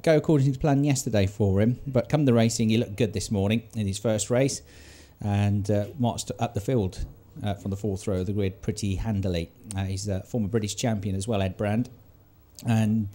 go according to plan yesterday for him, but come the racing, he looked good this morning in his first race and marched up the field from the fourth row of the grid pretty handily. He's a former British champion as well, Ed Brand, and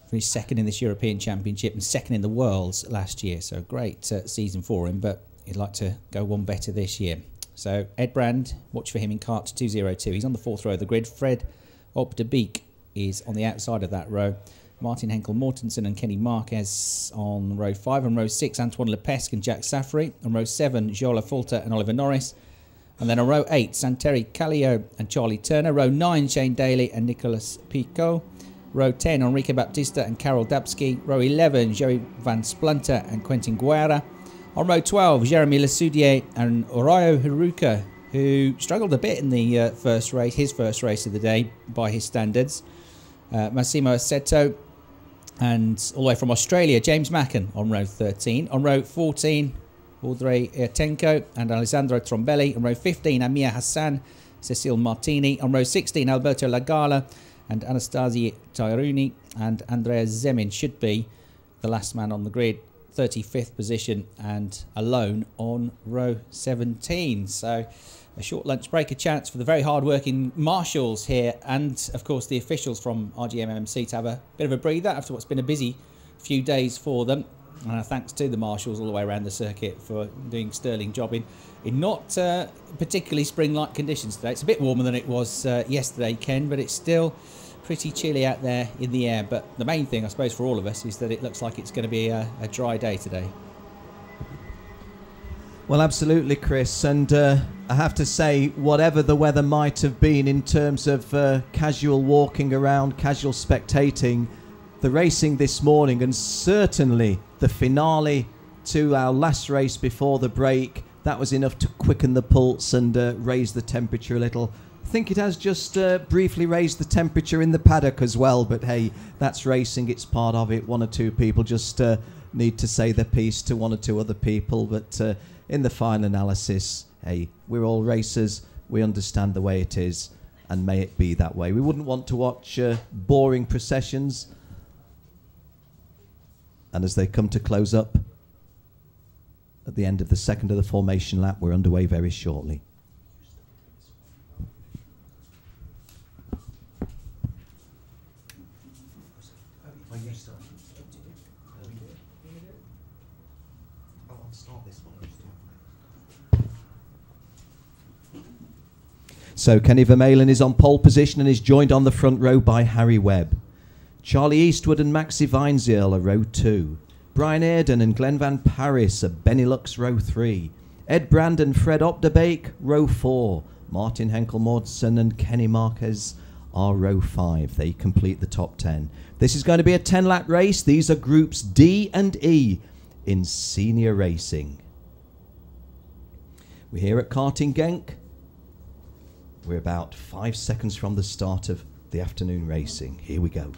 finished second in this European Championship and second in the Worlds last year, so great season for him, but he'd like to go one better this year. So Ed Brand, watch for him in cart 202. He's on the fourth row of the grid. Fred Opdebeek is on the outside of that row. Martin Henkel-Mortensen and Kenny Marquez on row 5. On row 6, Antoine Lepesque and Jack Saffery. On row 7, Jola Fulter and Oliver Norris. And then on row 8, Santeri Kallio and Charlie Turner. Row 9, Shane Daly and Nicolas Picot. Row 10, Enrique Baptista and Karol Dabski. Row 11, Joey Van Splunter and Quentin Guerra. On row 12, Jeremy Lesoudier and Orayo Haruka, who struggled a bit in the first race, his first race of the day by his standards. Massimo Assetto, and all the way from Australia, James Macken on row 13. On row 14, Audrey Ertenko and Alessandro Trombelli. On row 15, Amir Hassan, Cecile Martini. On row 16, Alberto Lagala and Anastasi Tairuni. And Andrea Zemin should be the last man on the grid. 35th position and alone on row 17. So a short lunch break, a chance for the very hard-working marshals here and, of course, the officials from RGMMC to have a bit of a breather after what's been a busy few days for them. And thanks to the marshals all the way around the circuit for doing sterling job in not particularly spring-like conditions today. It's a bit warmer than it was yesterday, Ken, but it's still pretty chilly out there in the air. But the main thing, I suppose, for all of us is that it looks like it's going to be a dry day today. Well, absolutely, Chris. And I have to say, whatever the weather might have been in terms of casual walking around, casual spectating, the racing this morning and certainly the finale to our last race before the break, that was enough to quicken the pulse and raise the temperature a little. I think it has just briefly raised the temperature in the paddock as well, but hey, that's racing, it's part of it. One or two people just need to say their piece to one or two other people, but in the final analysis, hey, we're all racers, we understand the way it is, and may it be that way. We wouldn't want to watch boring processions, and as they come to close up at the end of the second of the formation lap, we're underway very shortly. So Kenny Vermeulen is on pole position and is joined on the front row by Harry Webb. Charlie Eastwood and Maxi Weinzierl are row 2. Brian Ayrden and Glenn Van Paris are Benelux row 3. Ed Brand and Fred Opdebeek row 4. Martin Henkel-Mortensen and Kenny Marquez are row 5. They complete the top 10. This is going to be a 10-lap race. These are groups D and E in senior racing. We're here at Karting Genk. We're about 5 seconds from the start of the afternoon racing. Here we go.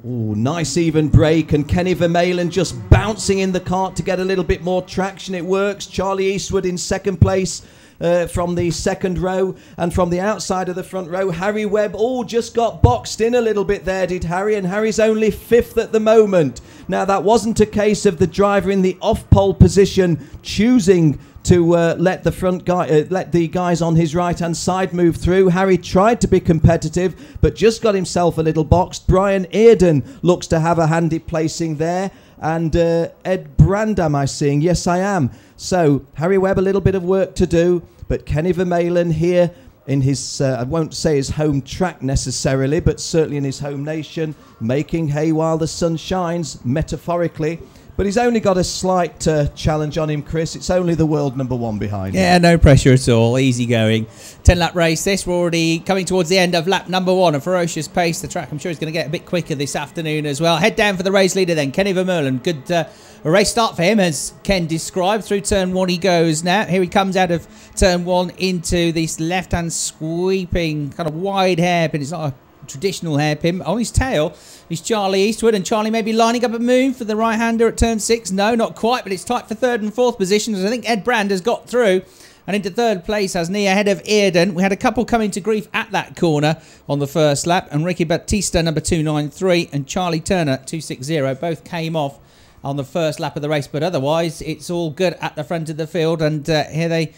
Oh, nice even break, and Kenny Vermeulen just bouncing in the cart to get a little bit more traction. It works. Charlie Eastwood in second place from the second row, and from the outside of the front row, Harry Webb just got boxed in a little bit there, did Harry, and Harry's only 5th at the moment. Now, that wasn't a case of the driver in the off-pole position choosing to let the guys on his right-hand side move through. Harry tried to be competitive, but just got himself a little boxed. Brian Ayrden looks to have a handy placing there. And Ed Brand, am I seeing? Yes, I am. So, Harry Webb, a little bit of work to do, but Kenny Vermeulen here in his, I won't say his home track necessarily, but certainly in his home nation, making hay while the sun shines, metaphorically. But he's only got a slight challenge on him, Chris. It's only the world #1 behind him. Yeah, no pressure at all. Easy going. 10-lap race this. We're already coming towards the end of lap #1. A ferocious pace. The track, I'm sure, is going to get a bit quicker this afternoon as well. Head down for the race leader then. Kenny Vermeulen. Good race start for him, as Ken described. Through turn 1 he goes now. Here he comes out of turn 1 into this left-hand sweeping kind of wide hairpin. It's not a traditional hairpin. On his tail is Charlie Eastwood, and Charlie may be lining up a move for the right-hander at turn 6. No, not quite, but it's tight for 3rd and 4th positions. I think Ed Brand has got through And into third place has Nia ahead of Earden. We had a couple coming to grief at that corner on the first lap. And Ricky Batista, number 293, and Charlie Turner, 260, both came off on the first lap of the race. But otherwise, it's all good at the front of the field. And here they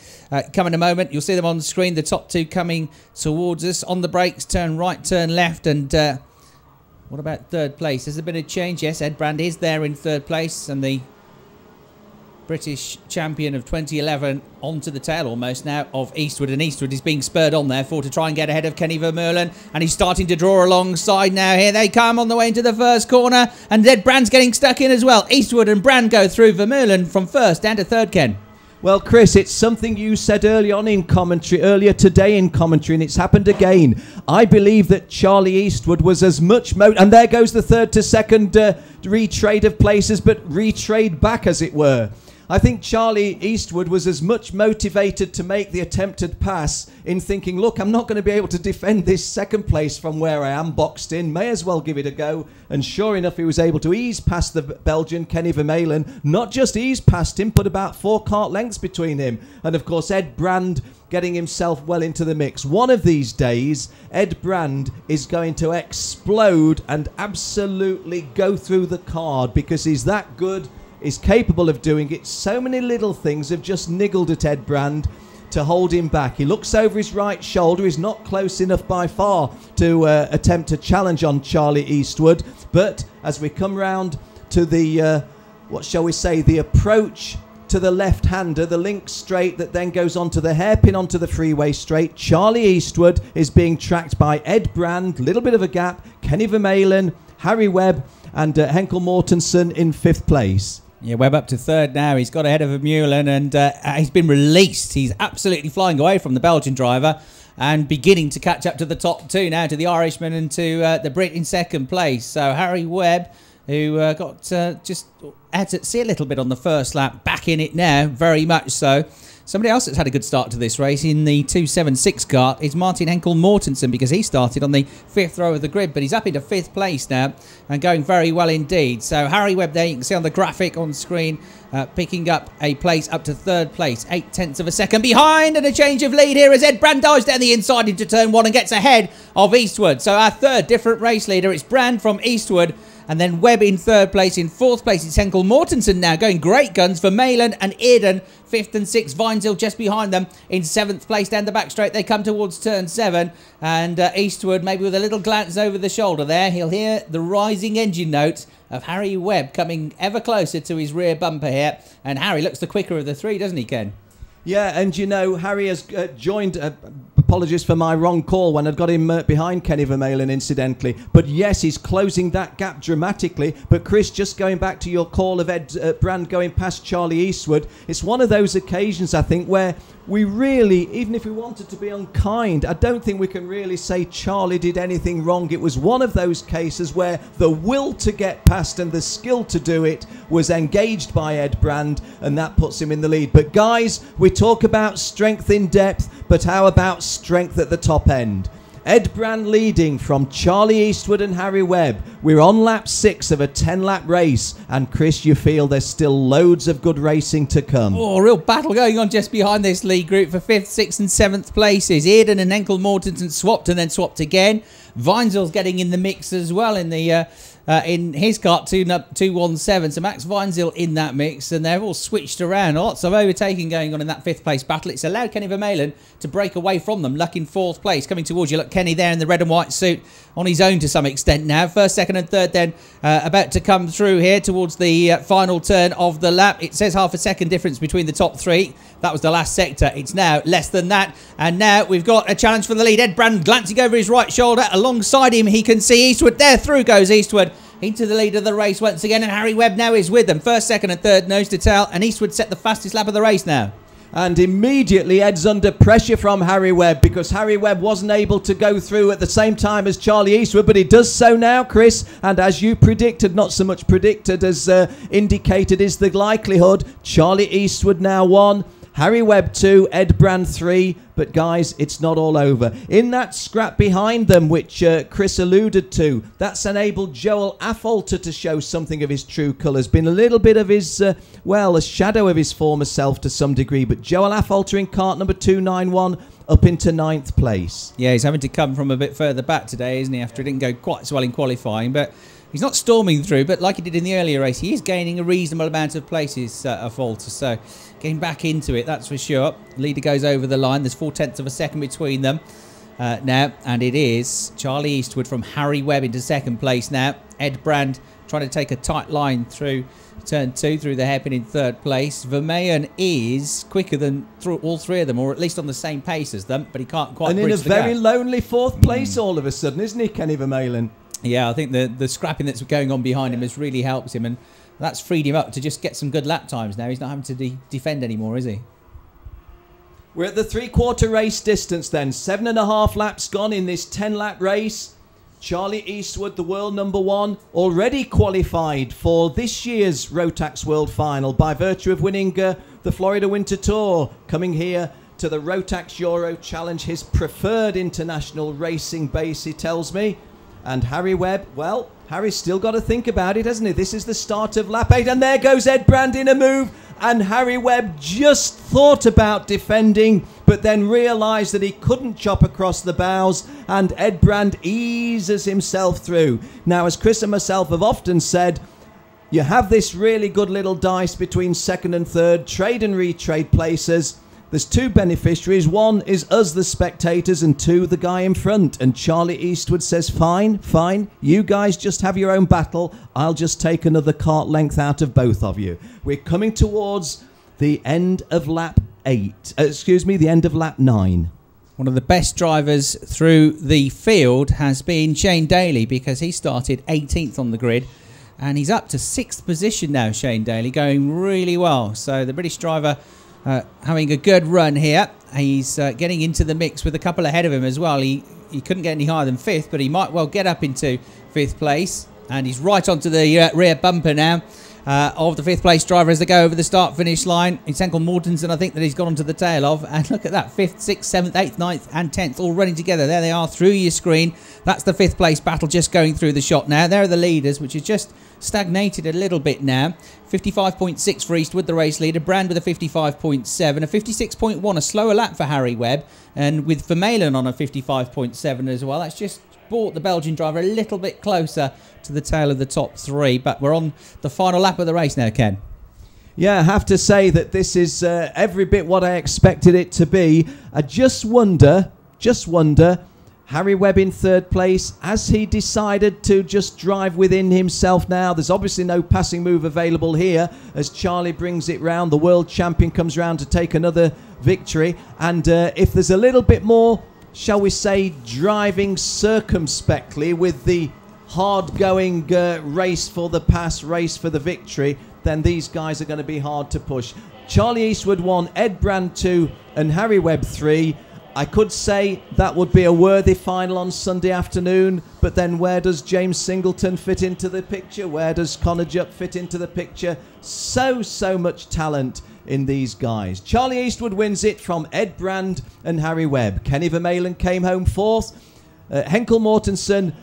come in a moment. You'll see them on the screen. The top two coming towards us. On the brakes, turn right, turn left. And what about third place? Has there been a change? Yes, Ed Brand is there in third place. And the British champion of 2011 onto the tail almost now of Eastwood, and Eastwood is being spurred on therefore to try and get ahead of Kenny Vermeulen, and he's starting to draw alongside now. Here they come on the way into the first corner, and Ed Brand's getting stuck in as well. Eastwood and Brand go through. Vermeulen from first down to third, Ken. Well, Chris, it's something you said earlier today in commentary, and it's happened again. I believe that Charlie Eastwood was as much... and there goes the third to second retrade of places, but retrade back, as it were. I think Charlie Eastwood was as much motivated to make the attempted pass in thinking, look, I'm not going to be able to defend this second place from where I am boxed in. May as well give it a go. And sure enough, he was able to ease past the Belgian, Kenny Vermeulen. Not just ease past him, but about 4 kart lengths between him. And of course, Ed Brand getting himself well into the mix. One of these days, Ed Brand is going to explode and absolutely go through the card because he's that good. Is capable of doing it. So many little things have just niggled at Ed Brand to hold him back. He looks over his right shoulder. He's not close enough by far to attempt a challenge on Charlie Eastwood. But as we come round to the, what shall we say, the approach to the left-hander, the link straight that then goes onto the hairpin onto the freeway straight, Charlie Eastwood is being tracked by Ed Brand, little bit of a gap, Kenny Vermeulen, Harry Webb and Henkel Mortensen in 5th place. Yeah, Webb up to third now. He's got ahead of Vermeulen and he's been released. He's absolutely flying away from the Belgian driver and beginning to catch up to the top two now, to the Irishman and to the Brit in second place. So Harry Webb, who got just had to see a little bit on the first lap, back in it now, very much so. Somebody else that's had a good start to this race in the 276 kart is Martin Henkel Mortensen, because he started on the 5th row of the grid, but he's up into 5th place now and going very well indeed. So Harry Webb there, you can see on the graphic on screen, picking up a place up to 3rd place, 0.8 of a second behind, and a change of lead here as Ed Brand dives down the inside into turn 1 and gets ahead of Eastwood. So our third different race leader, it's Brand from Eastwood, and then Webb in 3rd place. In 4th place, it's Henkel Mortensen now, going great guns for Mayland and Earden, 5th and 6th. Weinzel just behind them in 7th place. Down the back straight, they come towards turn 7. And Eastwood, maybe with a little glance over the shoulder there, he'll hear the rising engine notes of Harry Webb coming ever closer to his rear bumper here. And Harry looks the quicker of the three, doesn't he, Ken? Yeah, and you know, Harry has joined... apologies for my wrong call when I've got him behind Kenny Vermeulen, incidentally. But yes, he's closing that gap dramatically. But Chris, just going back to your call of Ed Brand going past Charlie Eastwood, it's one of those occasions, I think, where we really, even if we wanted to be unkind, I don't think we can really say Charlie did anything wrong. It was one of those cases where the will to get past and the skill to do it was engaged by Ed Brand, and that puts him in the lead. But guys, we talk about strength in depth, but how about strength at the top end? Ed Brand leading from Charlie Eastwood and Harry Webb. We're on lap 6 of a 10-lap race. And Chris, you feel there's still loads of good racing to come. Oh, a real battle going on just behind this lead group for 5th, 6th and 7th places. Earden and Henkel Mortensen swapped and then swapped again. Weinzel's getting in the mix as well in the in his kart 217. So Max Weinzel in that mix, and they've all switched around. Lots of overtaking going on in that 5th place battle. It's allowed Kenny Vermeulen to break away from them. Luck in 4th place. Coming towards you, look, Kenny there in the red and white suit on his own to some extent now. 1st, 2nd and 3rd then about to come through here towards the final turn of the lap. It says half a second difference between the top 3. That was the last sector. It's now less than that. And now we've got a challenge for the lead. Ed Brand glancing over his right shoulder. Alongside him, he can see Eastwood. There, through goes Eastwood into the lead of the race once again. And Harry Webb now is with them. 1st, 2nd and 3rd, nose to tail. And Eastwood set the fastest lap of the race now. And immediately Ed's under pressure from Harry Webb, because Harry Webb wasn't able to go through at the same time as Charlie Eastwood, but he does so now, Chris. And as you predicted, not so much predicted as indicated is the likelihood, Charlie Eastwood now won. Harry Webb 2, Ed Brand 3, but guys, it's not all over. In that scrap behind them, which Chris alluded to, that's enabled Joel Affolter to show something of his true colours. Been a little bit of his, a shadow of his former self to some degree, but Joel Affolter in cart number 291 up into 9th place. Yeah, he's having to come from a bit further back today, isn't he, after it didn't go quite so well in qualifying, but he's not storming through, but like he did in the earlier race, he is gaining a reasonable amount of places, Affolter, so getting back into it, that's for sure. Leader goes over the line. There's 0.4 of a second between them now, and it is Charlie Eastwood from Harry Webb into second place now. Ed Brand trying to take a tight line through turn 2 through the hairpin in third place. Vermeulen is quicker than through all three of them, or at least on the same pace as them, but he can't quite bridge the gap. And in a very lonely 4th place all of a sudden, isn't he, Kenny Vermeulen? Yeah, I think the scrapping that's going on behind him has really helped him, and that's freed him up to just get some good lap times now. He's not having to defend anymore, is he? We're at the 3/4 race distance then. 7.5 laps gone in this 10-lap race. Charlie Eastwood, the world number 1, already qualified for this year's Rotax World Final by virtue of winning the Florida Winter Tour, coming here to the Rotax Euro Challenge, his preferred international racing base, he tells me. And Harry Webb, well, Harry's still got to think about it, hasn't he? This is the start of lap 8, and there goes Ed Brand in a move. And Harry Webb just thought about defending, but then realised that he couldn't chop across the bows, and Ed Brand eases himself through. Now, as Chris and myself have often said, you have this really good little dice between 2nd and 3rd, trade and retrade places. There's 2 beneficiaries. 1 is us, the spectators, and 2, the guy in front. And Charlie Eastwood says, fine, you guys just have your own battle. I'll just take another cart length out of both of you. We're coming towards the end of lap 8. The end of lap 9. One of the best drivers through the field has been Shane Daly, because he started 18th on the grid. And he's up to 6th position now, Shane Daly, going really well. So the British driver having a good run here. He's getting into the mix with a couple ahead of him as well. He couldn't get any higher than 5th, but he might well get up into 5th place. And he's right onto the rear bumper now of the 5th place driver as they go over the start-finish line. It's Henkel Mortensen, I think, that he's gone onto the tail of. And look at that, 5th, 6th, 7th, 8th, 9th and 10th all running together. There they are through your screen. That's the 5th place battle just going through the shot now. There are the leaders, which is just stagnated a little bit now. 55.6 for Eastwood, the race leader. Brand with a 55.7. A 56.1, a slower lap for Harry Webb. And with Vermeulen on a 55.7 as well. That's just brought the Belgian driver a little bit closer to the tail of the top 3. But we're on the final lap of the race now, Ken. Yeah, I have to say that this is every bit what I expected it to be. I just wonder, Harry Webb in 3rd place. Has he decided to just drive within himself now? There's obviously no passing move available here as Charlie brings it round. The world champion comes round to take another victory. And if there's a little bit more, shall we say, driving circumspectly with the hard-going race for the pass, race for the victory, then these guys are going to be hard to push. Charlie Eastwood 1, Ed Brand 2 and Harry Webb 3. I could say that would be a worthy final on Sunday afternoon, but then where does James Singleton fit into the picture? Where does Connor Jupp fit into the picture? So much talent in these guys. Charlie Eastwood wins it from Ed Brand and Harry Webb. Kenny Vermeulen came home 4th. Henkel Mortensen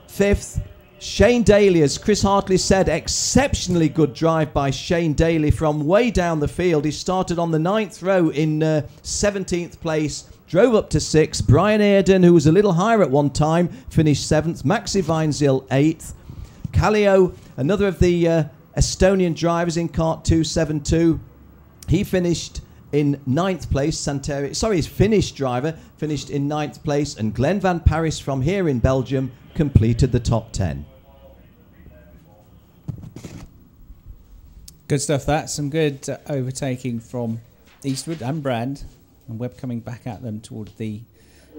5th. Shane Daly, as Chris Hartley said, exceptionally good drive by Shane Daly from way down the field. He started on the 9th row in 17th place. Drove up to 6th. Brian Ayrden, who was a little higher at one time, finished 7th. Maxi Weinzierl 8th. Kallio, another of the Estonian drivers in kart 272. He finished in 9th place. His Finnish driver finished in 9th place. And Glenn Van Paris from here in Belgium completed the top 10. Good stuff, that. Some good overtaking from Eastwood and Brand. And Webb coming back at them toward the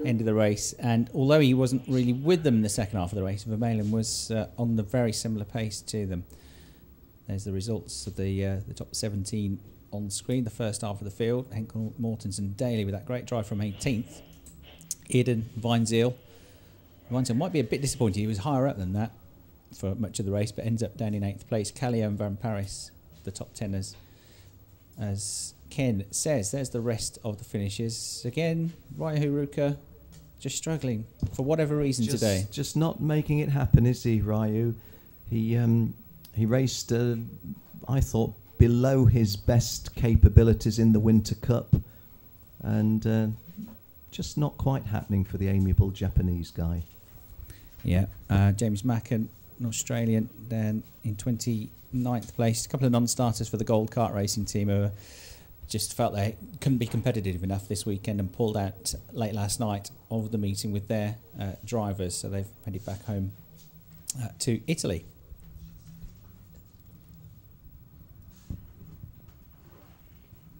end of the race. And although he wasn't really with them in the second half of the race, Vermeulen was on the very similar pace to them. There's the results of the top 17 on screen. The first half of the field, Henkel, Mortensen, Daly with that great drive from 18th. Ayrden, Weinzierl. Weinzierl might be a bit disappointed. He was higher up than that for much of the race, but ends up down in 8th place. Kallio and Van Paris, the top 10ers. as Ken says, there's the rest of the finishes. Again, Ryu Haruka just struggling for whatever reason today. Just not making it happen, is he, Ryu? He raced, I thought, below his best capabilities in the Winter Cup, and just not quite happening for the amiable Japanese guy. Yeah, James Macken, an Australian, then in 29th place. A couple of non-starters for the Gold Kart Racing team who just felt they couldn't be competitive enough this weekend and pulled out late last night of the meeting with their drivers, so they've headed back home to Italy.